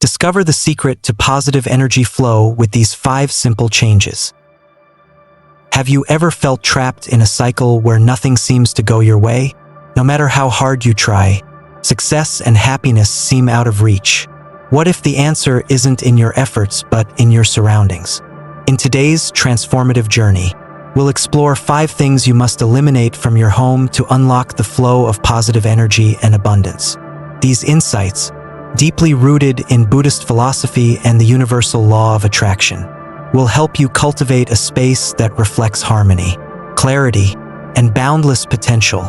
Discover the secret to positive energy flow with these 5 simple changes. Have you ever felt trapped in a cycle where nothing seems to go your way? No matter how hard you try, success and happiness seem out of reach. What if the answer isn't in your efforts but in your surroundings? In today's transformative journey, we'll explore 5 things you must eliminate from your home to unlock the flow of positive energy and abundance. These insights, deeply rooted in Buddhist philosophy and the universal law of attraction, will help you cultivate a space that reflects harmony, clarity, and boundless potential.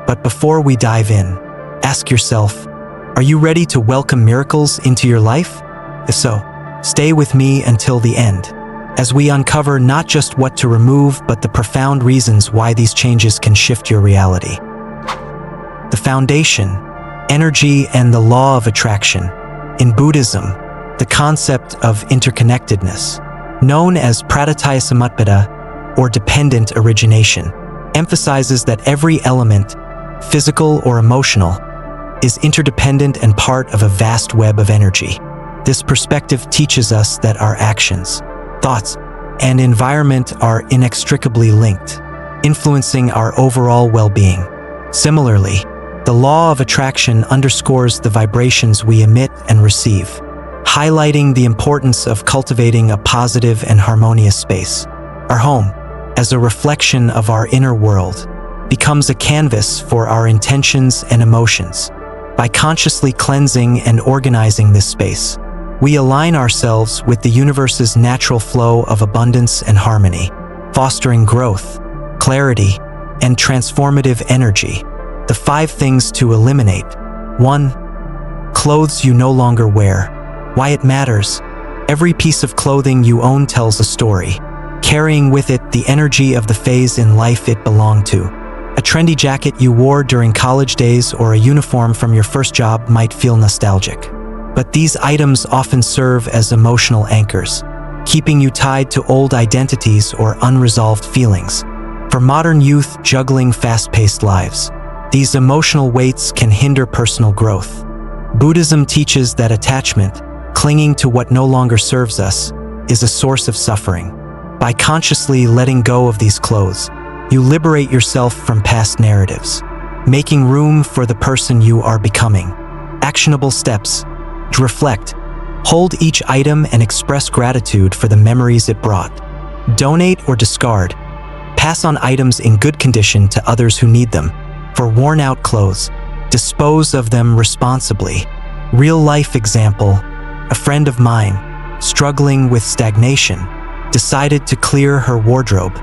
But before we dive in, ask yourself, are you ready to welcome miracles into your life? If so, stay with me until the end, as we uncover not just what to remove but the profound reasons why these changes can shift your reality. The foundation, energy, and the law of attraction. In Buddhism, the concept of interconnectedness, known as pratityasamutpada, or dependent origination, emphasizes that every element, physical or emotional, is interdependent and part of a vast web of energy. This perspective teaches us that our actions, thoughts, and environment are inextricably linked, influencing our overall well-being. Similarly, the law of attraction underscores the vibrations we emit and receive, highlighting the importance of cultivating a positive and harmonious space. Our home, as a reflection of our inner world, becomes a canvas for our intentions and emotions. By consciously cleansing and organizing this space, we align ourselves with the universe's natural flow of abundance and harmony, fostering growth, clarity, and transformative energy. The 5 things to eliminate. 1. Clothes you no longer wear. Why it matters. Every piece of clothing you own tells a story, carrying with it the energy of the phase in life it belonged to. A trendy jacket you wore during college days or a uniform from your first job might feel nostalgic. But these items often serve as emotional anchors, keeping you tied to old identities or unresolved feelings. For modern youth juggling fast-paced lives, these emotional weights can hinder personal growth. Buddhism teaches that attachment, clinging to what no longer serves us, is a source of suffering. By consciously letting go of these clothes, you liberate yourself from past narratives, making room for the person you are becoming. Actionable steps. Reflect. Hold each item and express gratitude for the memories it brought. Donate or discard. Pass on items in good condition to others who need them. For worn-out clothes, dispose of them responsibly. Real-life example. A friend of mine, struggling with stagnation, decided to clear her wardrobe.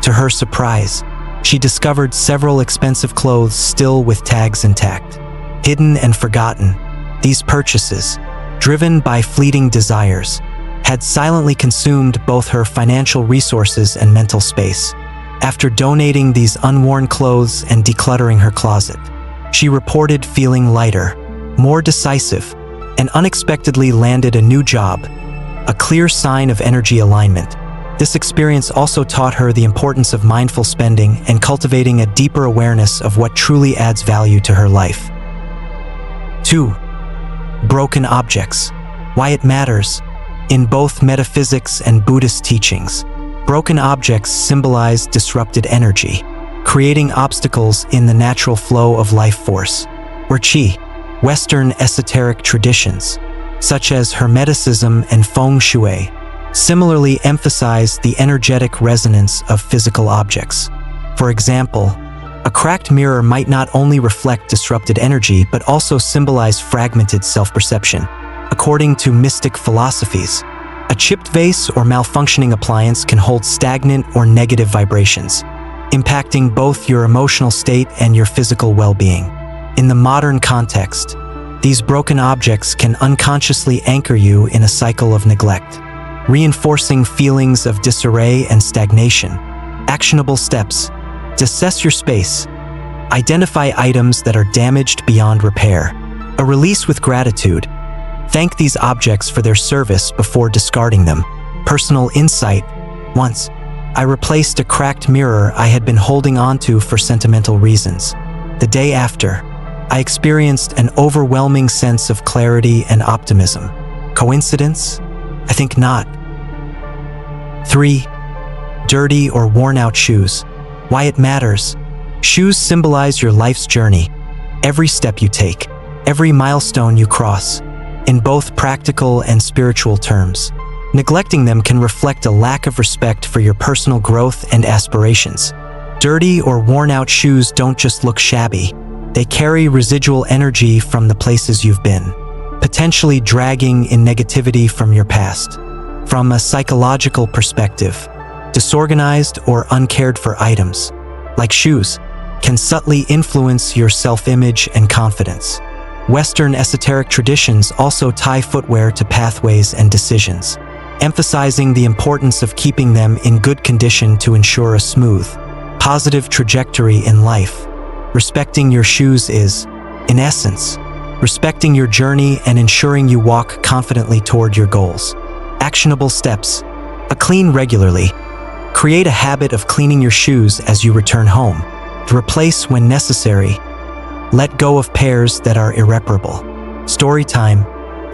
To her surprise, she discovered several expensive clothes still with tags intact. Hidden and forgotten, these purchases, driven by fleeting desires, had silently consumed both her financial resources and mental space. After donating these unworn clothes and decluttering her closet, she reported feeling lighter, more decisive, and unexpectedly landed a new job, a clear sign of energy alignment. This experience also taught her the importance of mindful spending and cultivating a deeper awareness of what truly adds value to her life. 2. Broken objects. Why it matters. In both metaphysics and Buddhist teachings, broken objects symbolize disrupted energy, creating obstacles in the natural flow of life force. Or qi, Western esoteric traditions, such as Hermeticism and Feng Shui, similarly emphasize the energetic resonance of physical objects. For example, a cracked mirror might not only reflect disrupted energy but also symbolize fragmented self-perception. According to mystic philosophies, a chipped vase or malfunctioning appliance can hold stagnant or negative vibrations, impacting both your emotional state and your physical well-being. In the modern context, these broken objects can unconsciously anchor you in a cycle of neglect, reinforcing feelings of disarray and stagnation. Actionable steps. Assess your space. Identify items that are damaged beyond repair. A release with gratitude. Thank these objects for their service before discarding them. Personal insight. Once, I replaced a cracked mirror I had been holding onto for sentimental reasons. The day after, I experienced an overwhelming sense of clarity and optimism. Coincidence? I think not. 3. Dirty or worn-out shoes. Why it matters. Shoes symbolize your life's journey, every step you take, every milestone you cross, in both practical and spiritual terms. Neglecting them can reflect a lack of respect for your personal growth and aspirations. Dirty or worn-out shoes don't just look shabby, they carry residual energy from the places you've been, potentially dragging in negativity from your past. From a psychological perspective, disorganized or uncared for items, like shoes, can subtly influence your self-image and confidence. Western esoteric traditions also tie footwear to pathways and decisions, emphasizing the importance of keeping them in good condition to ensure a smooth, positive trajectory in life. Respecting your shoes is, in essence, respecting your journey and ensuring you walk confidently toward your goals. Actionable steps. Clean regularly. Create a habit of cleaning your shoes as you return home. Replace when necessary. Let go of pairs that are irreparable. Story time.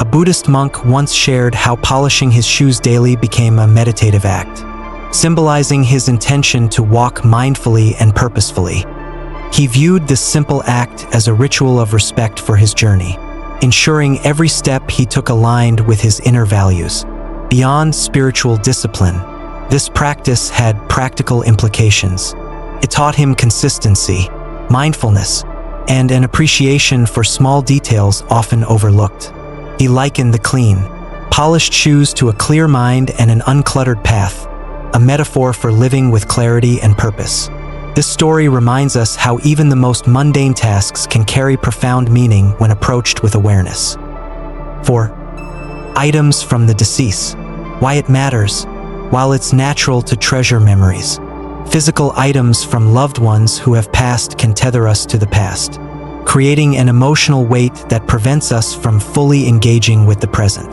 A Buddhist monk once shared how polishing his shoes daily became a meditative act, symbolizing his intention to walk mindfully and purposefully. He viewed this simple act as a ritual of respect for his journey, ensuring every step he took aligned with his inner values. Beyond spiritual discipline, this practice had practical implications. It taught him consistency, mindfulness, and an appreciation for small details often overlooked. He likened the clean, polished shoes to a clear mind and an uncluttered path, a metaphor for living with clarity and purpose. This story reminds us how even the most mundane tasks can carry profound meaning when approached with awareness. 4. Items from the deceased. Why it matters. While it's natural to treasure memories, physical items from loved ones who have passed can tether us to the past, creating an emotional weight that prevents us from fully engaging with the present.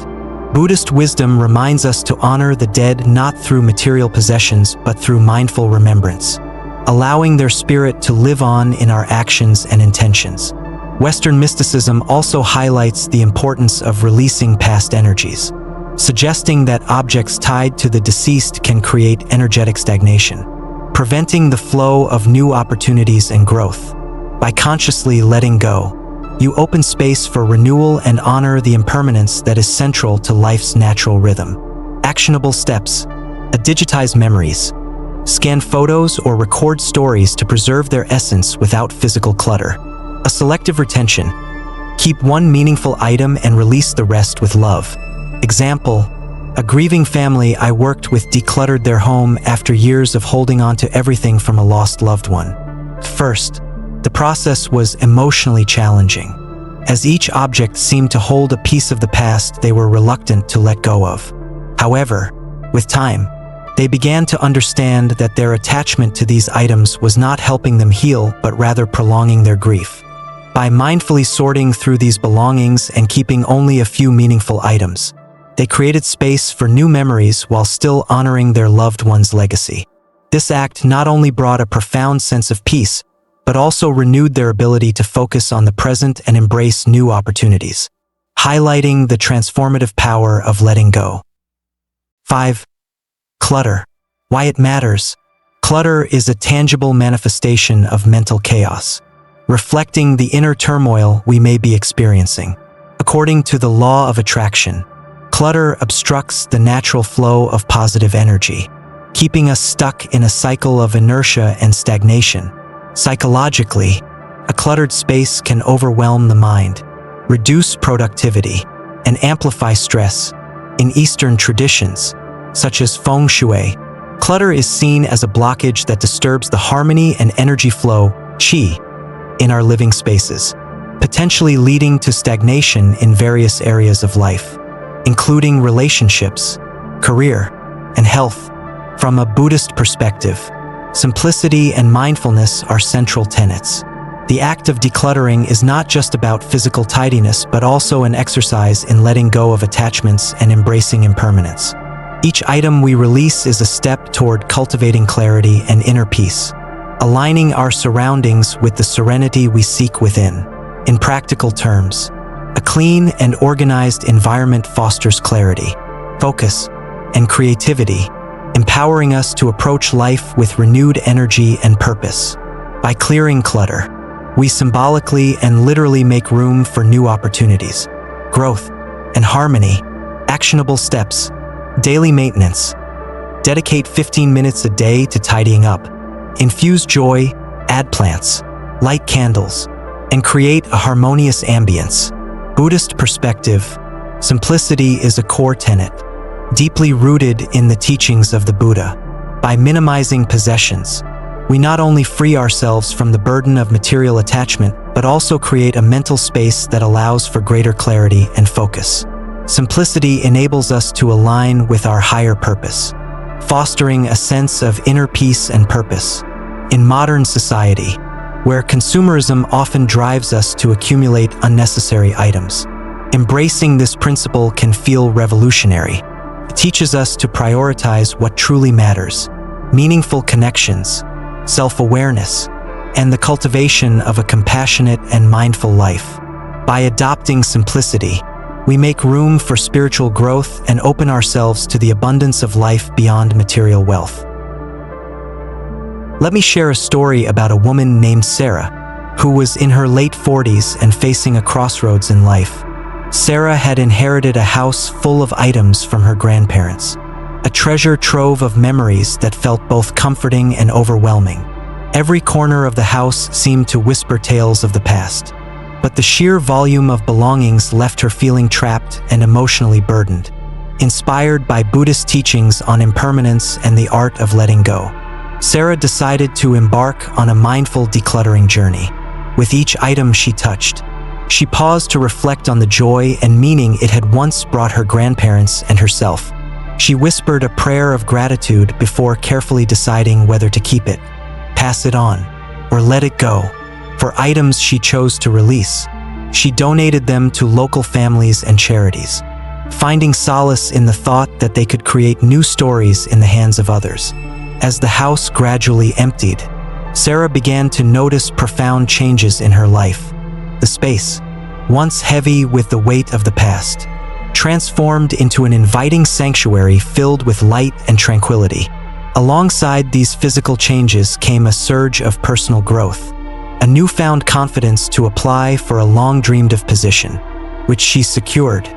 Buddhist wisdom reminds us to honor the dead not through material possessions but through mindful remembrance, allowing their spirit to live on in our actions and intentions. Western mysticism also highlights the importance of releasing past energies, suggesting that objects tied to the deceased can create energetic stagnation, preventing the flow of new opportunities and growth. By consciously letting go, you open space for renewal and honor the impermanence that is central to life's natural rhythm. Actionable steps. Digitize memories. Scan photos or record stories to preserve their essence without physical clutter. A selective retention. Keep one meaningful item and release the rest with love. Example: a grieving family I worked with decluttered their home after years of holding on to everything from a lost loved one. First, the process was emotionally challenging, as each object seemed to hold a piece of the past they were reluctant to let go of. However, with time, they began to understand that their attachment to these items was not helping them heal, but rather prolonging their grief. By mindfully sorting through these belongings and keeping only a few meaningful items, they created space for new memories while still honoring their loved one's legacy. This act not only brought a profound sense of peace, but also renewed their ability to focus on the present and embrace new opportunities, highlighting the transformative power of letting go. 5. Clutter. Why it matters. Clutter is a tangible manifestation of mental chaos, reflecting the inner turmoil we may be experiencing. According to the law of attraction, clutter obstructs the natural flow of positive energy, keeping us stuck in a cycle of inertia and stagnation. Psychologically, a cluttered space can overwhelm the mind, reduce productivity, and amplify stress. In Eastern traditions, such as feng shui, clutter is seen as a blockage that disturbs the harmony and energy flow, qi, in our living spaces, potentially leading to stagnation in various areas of life, including relationships, career, and health. From a Buddhist perspective, simplicity and mindfulness are central tenets. The act of decluttering is not just about physical tidiness, but also an exercise in letting go of attachments and embracing impermanence. Each item we release is a step toward cultivating clarity and inner peace, aligning our surroundings with the serenity we seek within. In practical terms, A clean and organized environment fosters clarity, focus, and creativity, empowering us to approach life with renewed energy and purpose. By clearing clutter, we symbolically and literally make room for new opportunities, growth, and harmony. Actionable steps. Daily maintenance. Dedicate 15 minutes a day to tidying up. Infuse joy, add plants, light candles, and create a harmonious ambience. Buddhist perspective. Simplicity is a core tenet, deeply rooted in the teachings of the Buddha. By minimizing possessions, we not only free ourselves from the burden of material attachment, but also create a mental space that allows for greater clarity and focus. Simplicity enables us to align with our higher purpose, fostering a sense of inner peace and purpose. In modern society, where consumerism often drives us to accumulate unnecessary items, embracing this principle can feel revolutionary. It teaches us to prioritize what truly matters: meaningful connections, self-awareness, and the cultivation of a compassionate and mindful life. By adopting simplicity, we make room for spiritual growth and open ourselves to the abundance of life beyond material wealth. Let me share a story about a woman named Sarah, who was in her late 40s and facing a crossroads in life. Sarah had inherited a house full of items from her grandparents, a treasure trove of memories that felt both comforting and overwhelming. Every corner of the house seemed to whisper tales of the past, but the sheer volume of belongings left her feeling trapped and emotionally burdened. Inspired by Buddhist teachings on impermanence and the art of letting go, Sarah decided to embark on a mindful decluttering journey. With each item she touched, she paused to reflect on the joy and meaning it had once brought her grandparents and herself. She whispered a prayer of gratitude before carefully deciding whether to keep it, pass it on, or let it go. For items she chose to release, she donated them to local families and charities, finding solace in the thought that they could create new stories in the hands of others. As the house gradually emptied, Sarah began to notice profound changes in her life. The space, once heavy with the weight of the past, transformed into an inviting sanctuary filled with light and tranquility. Alongside these physical changes came a surge of personal growth, a newfound confidence to apply for a long-dreamed-of position, which she secured,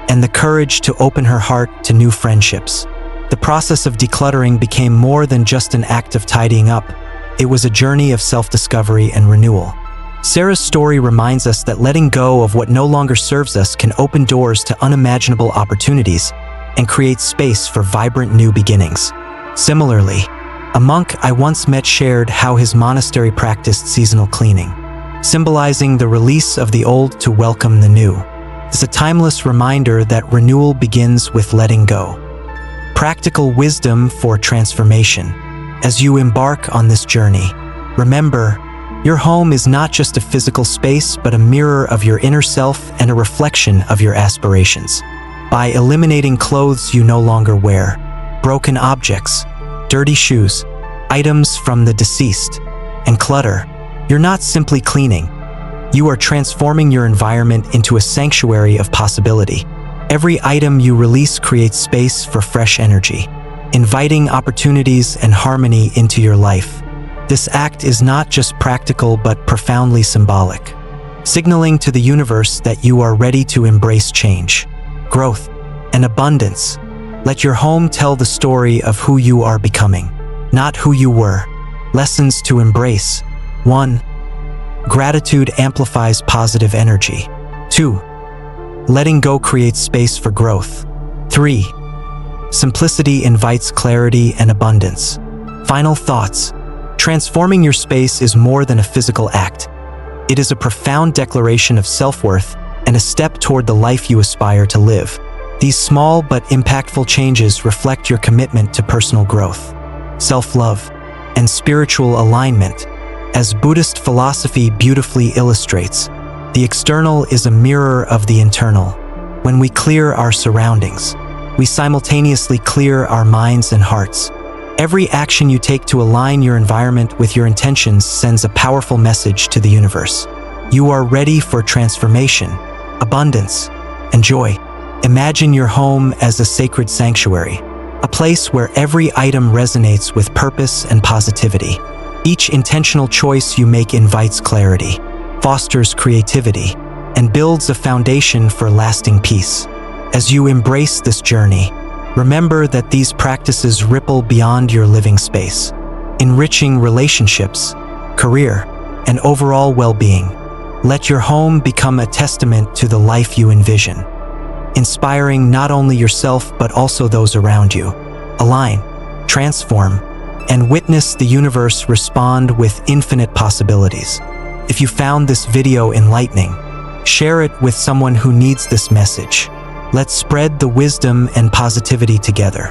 and the courage to open her heart to new friendships. The process of decluttering became more than just an act of tidying up. It was a journey of self-discovery and renewal. Sarah's story reminds us that letting go of what no longer serves us can open doors to unimaginable opportunities and create space for vibrant new beginnings. Similarly, a monk I once met shared how his monastery practiced seasonal cleaning, symbolizing the release of the old to welcome the new. It's a timeless reminder that renewal begins with letting go. Practical wisdom for transformation. As you embark on this journey, remember, your home is not just a physical space, but a mirror of your inner self and a reflection of your aspirations. By eliminating clothes you no longer wear, broken objects, dirty shoes, items from the deceased, and clutter, you're not simply cleaning. You are transforming your environment into a sanctuary of possibility. Every item you release creates space for fresh energy, inviting opportunities and harmony into your life. This act is not just practical but profoundly symbolic, signaling to the universe that you are ready to embrace change, growth, and abundance. Let your home tell the story of who you are becoming, not who you were. Lessons to embrace. 1. Gratitude amplifies positive energy. 2. Letting go creates space for growth. 3. Simplicity invites clarity and abundance. Final thoughts. Transforming your space is more than a physical act. It is a profound declaration of self-worth and a step toward the life you aspire to live. These small but impactful changes reflect your commitment to personal growth, self-love, and spiritual alignment. As Buddhist philosophy beautifully illustrates, the external is a mirror of the internal. When we clear our surroundings, we simultaneously clear our minds and hearts. Every action you take to align your environment with your intentions sends a powerful message to the universe. You are ready for transformation, abundance, and joy. Imagine your home as a sacred sanctuary, a place where every item resonates with purpose and positivity. Each intentional choice you make invites clarity, fosters creativity, and builds a foundation for lasting peace. As you embrace this journey, remember that these practices ripple beyond your living space, enriching relationships, career, and overall well-being. Let your home become a testament to the life you envision, inspiring not only yourself but also those around you. Align, transform, and witness the universe respond with infinite possibilities. If you found this video enlightening, share it with someone who needs this message. Let's spread the wisdom and positivity together.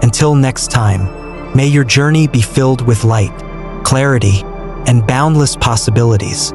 Until next time, may your journey be filled with light, clarity, and boundless possibilities.